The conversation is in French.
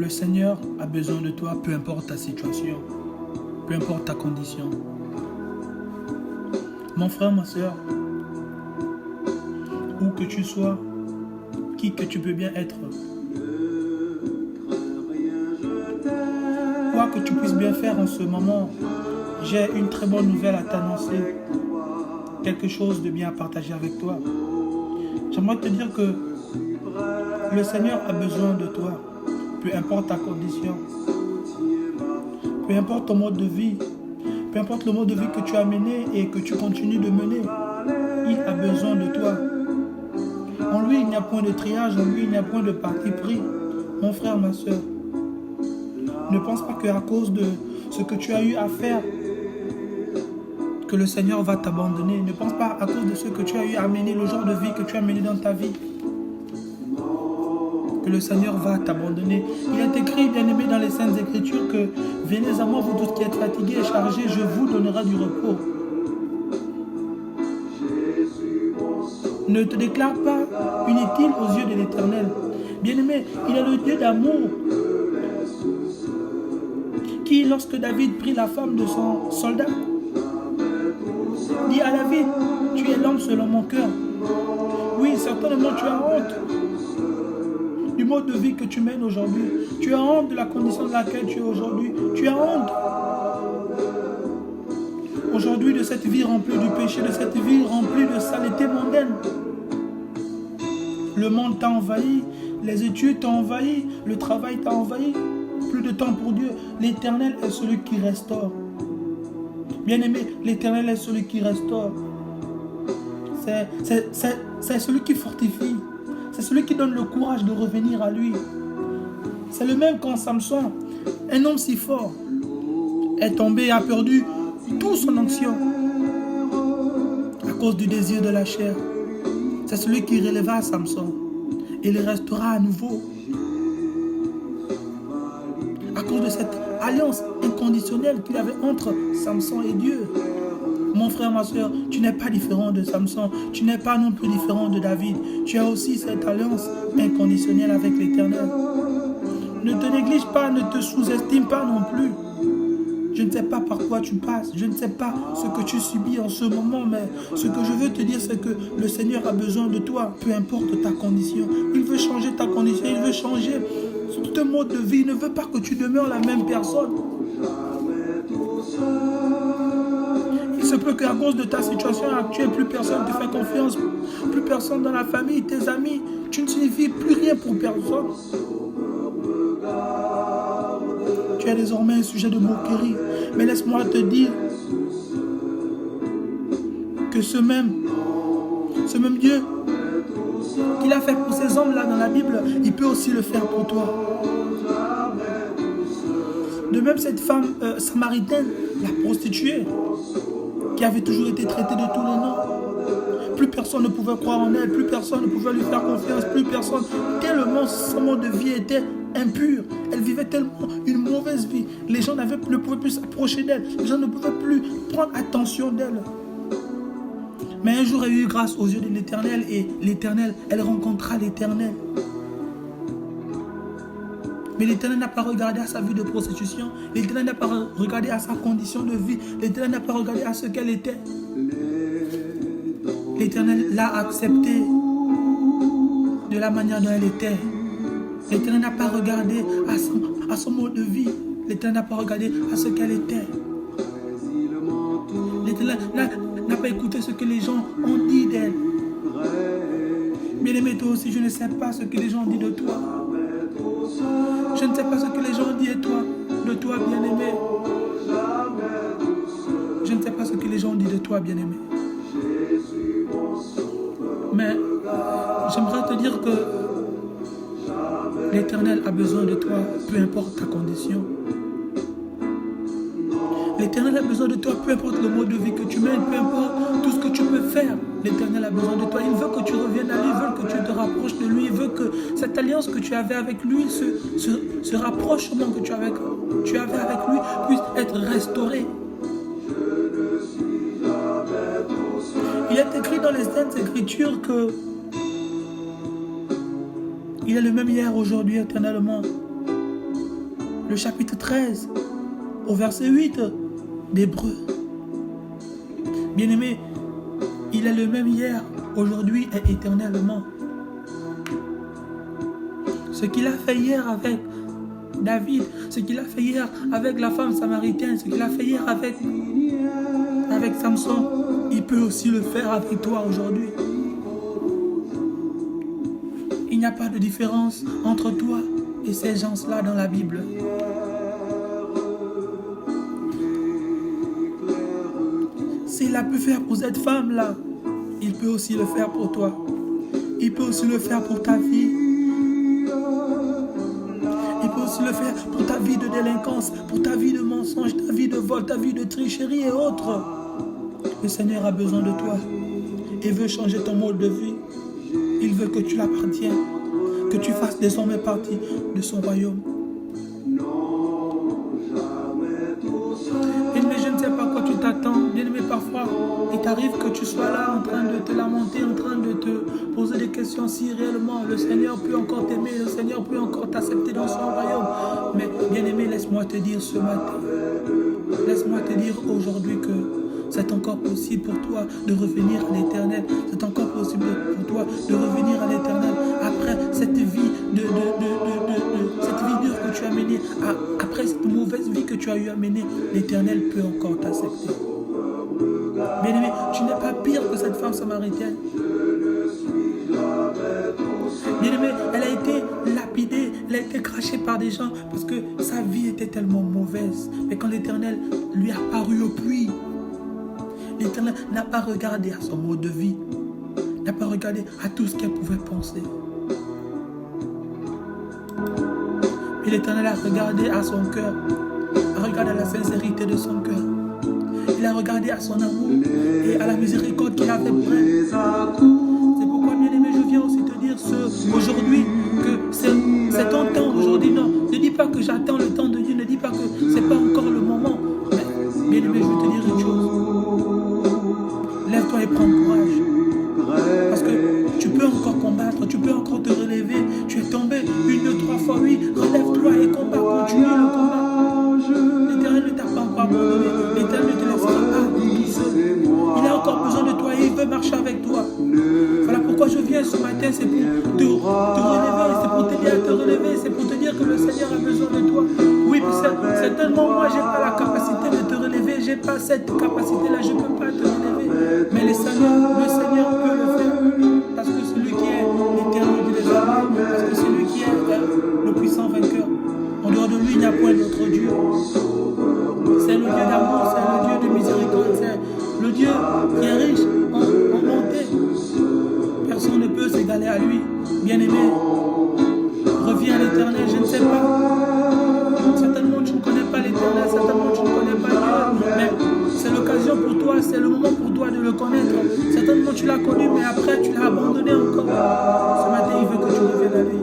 Le Seigneur a besoin de toi, peu importe ta situation, peu importe ta condition. Mon frère, ma soeur, où que tu sois, qui que tu peux bien être, quoi que tu puisses bien faire en ce moment, j'ai une très bonne nouvelle à t'annoncer, quelque chose de bien à partager avec toi. J'aimerais te dire que le Seigneur a besoin de toi, peu importe ta condition, peu importe ton mode de vie, peu importe le mode de vie que tu as mené et que tu continues de mener, il a besoin de toi. En lui, il n'y a point de triage, en lui, il n'y a point de parti pris. Mon frère, ma soeur, ne pense pas qu'à cause de ce que tu as eu à faire, que le Seigneur va t'abandonner. Ne pense pas à cause de ce que tu as eu à mener, le genre de vie que tu as mené dans ta vie, que le Seigneur va t'abandonner. Il est écrit, bien-aimé, dans les Saintes Écritures que « Venez à moi, vous tous qui êtes fatigués et chargés, je vous donnerai du repos. » Ne te déclare pas inutile aux yeux de l'Éternel. Bien-aimé, il est le Dieu d'amour qui, lorsque David prit la femme de son soldat, dit à David, tu es l'homme selon mon cœur. Oui, certainement tu as honte du mode de vie que tu mènes aujourd'hui. Tu as honte de la condition dans laquelle tu es aujourd'hui. Tu as honte aujourd'hui de cette vie remplie du péché, de cette vie remplie de saleté mondaine. Le monde t'a envahi, les études t'ont envahi, le travail t'a envahi. Plus de temps pour Dieu. L'Éternel est celui qui restaure. Bien-aimé, l'Éternel est celui qui restaure. C'est celui qui fortifie. C'est celui qui donne le courage de revenir à lui. C'est le même quand Samson, un homme si fort, est tombé et a perdu toute son onction à cause du désir de la chair. C'est celui qui relèvera Samson et le restaurera à nouveau. À cause de cette alliance inconditionnelle qu'il y avait entre Samson et Dieu. Mon frère, ma soeur, tu n'es pas différent de Samson. Tu n'es pas non plus différent de David. Tu as aussi cette alliance inconditionnelle avec l'Éternel. Ne te néglige pas, ne te sous-estime pas non plus. Je ne sais pas par quoi tu passes. Je ne sais pas ce que tu subis en ce moment. Mais ce que je veux te dire, c'est que le Seigneur a besoin de toi. Peu importe ta condition. Il veut changer ta condition. Il veut changer tout mode de vie. Il ne veut pas que tu demeures la même personne. Il se peut qu'à cause de ta situation actuelle, plus personne ne te fait confiance, plus personne dans la famille, tes amis, tu ne signifies plus rien pour personne. Tu es désormais un sujet de moquerie. Mais laisse-moi te dire que ce même Dieu qu'il a fait pour ces hommes-là dans la Bible, il peut aussi le faire pour toi. De même, cette femme samaritaine, la prostituée, qui avait toujours été traitée de tous les noms. Plus personne ne pouvait croire en elle, plus personne ne pouvait lui faire confiance, plus personne, tellement son mode de vie était impur. Elle vivait tellement une mauvaise vie. Les gens ne pouvaient plus s'approcher d'elle, les gens ne pouvaient plus prendre attention d'elle. Mais un jour, elle eut grâce aux yeux de l'Éternel et l'Éternel, elle rencontra l'Éternel. Mais l'Éternel n'a pas regardé à sa vie de prostitution. L'Éternel n'a pas regardé à sa condition de vie. L'Éternel n'a pas regardé à ce qu'elle était. L'Éternel l'a acceptée de la manière dont elle était. L'Éternel n'a pas regardé à son mode de vie. L'Éternel n'a pas regardé à ce qu'elle était. L'Éternel n'a pas écouté ce que les gens ont dit d'elle. Bien-aimé, toi aussi, je ne sais pas ce que les gens ont dit de toi. Je ne sais pas ce que les gens ont dit de toi, bien-aimé. Je ne sais pas ce que les gens ont dit de toi, bien-aimé. Mais j'aimerais te dire que l'Éternel a besoin de toi, peu importe ta condition. L'Éternel a besoin de toi, peu importe le mode de vie que tu mènes, peu importe tout ce que tu peux faire. L'Éternel a besoin de toi. Il veut que tu reviennes à lui, il veut que tu te rapproches de lui, il veut que cette alliance que tu avais avec lui, ce rapprochement que tu avais avec lui, puisse être restauré. Il est écrit dans les Saintes Écritures que il est le même hier, aujourd'hui, éternellement. le chapitre 13, au verset 8 d'Hébreux. Bien-aimé, il est le même hier, aujourd'hui et éternellement. Ce qu'il a fait hier avec David, ce qu'il a fait hier avec la femme samaritaine, ce qu'il a fait hier avec Samson, il peut aussi le faire avec toi aujourd'hui. Il n'y a pas de différence entre toi et ces gens-là dans la Bible. S'il a pu faire pour cette femme-là, il peut aussi le faire pour toi. Il peut aussi le faire pour ta vie. Il peut aussi le faire pour ta vie de délinquance, pour ta vie de mensonge, ta vie de vol, ta vie de tricherie et autres. Le Seigneur a besoin de toi. Il veut changer ton mode de vie. Il veut que tu l'appartiennes, que tu fasses désormais partie de son royaume. Bien-aimé, je ne sais pas quoi tu t'attends. Bien-aimé, parfois, il t'arrive que tu sois là en train de te lamenter, en train de te poser des questions si réellement le Seigneur peut encore t'aimer, le Seigneur peut encore t'accepter dans son royaume. Mais bien-aimé, laisse-moi te dire ce matin, laisse-moi te dire aujourd'hui que c'est encore possible pour toi de revenir à l'éternel. C'est encore possible pour toi de revenir à l'éternel après cette vie cette vie dure que tu as menée, après cette mauvaise vie que tu as eu à mener. L'éternel peut encore t'accepter. Bien-aimé, tu n'es pas pire que cette femme samaritaine. Bien-aimé, elle a été lapidée, elle a été crachée par des gens parce que sa vie était tellement mauvaise. Mais quand l'Éternel lui a paru au puits, l'Éternel n'a pas regardé à son mode de vie, n'a pas regardé à tout ce qu'elle pouvait penser. Puis l'Éternel a regardé à son cœur, a regardé à la sincérité de son cœur. Il a regardé à son amour et à la miséricorde qu'il avait pour elle. C'est pourquoi, bien-aimé, je viens aussi te dire aujourd'hui que c'est ton temps aujourd'hui. Non, ne dis pas que j'attends le temps de Dieu, ne dis pas que ce n'est pas encore le moment. Mais, bien-aimé, je vais te dire une chose. Lève-toi et prends courage. Parce que tu peux encore combattre, tu peux encore te relever. Tu es tombé 1, 2, 3 fois, oui. Relève-toi et combat, continue le combat. L'Éternel ne t'a pas encore abandonné. L'Éternel ne te laissera pas tout seul. Il a encore besoin de toi et il veut marcher avec toi. Voilà pourquoi je viens ce matin, c'est pour te relever, c'est pour t'aider à te relever, c'est pour te dire que le Seigneur a besoin de toi. Oui, certainement, moi, je n'ai pas la capacité de te relever, je n'ai pas cette capacité-là, je ne peux pas te relever. Mais le Seigneur peut le faire. Parce que celui qui est l'éternel des armées, parce que celui qui est le puissant vainqueur, en dehors de lui, il n'y a point d'autre Dieu. C'est le Dieu d'amour, c'est le Dieu de miséricorde, c'est le Dieu qui est riche en bonté. Personne ne peut s'égaler à lui. Bien-aimé, reviens à l'Éternel, je ne sais pas. Certainement tu ne connais pas l'Éternel, certainement tu ne connais pas Dieu, mais c'est l'occasion pour toi, c'est le moment pour toi de le connaître. Certainement tu l'as connu, mais après tu l'as abandonné encore. Ce matin, il veut que tu reviennes à lui.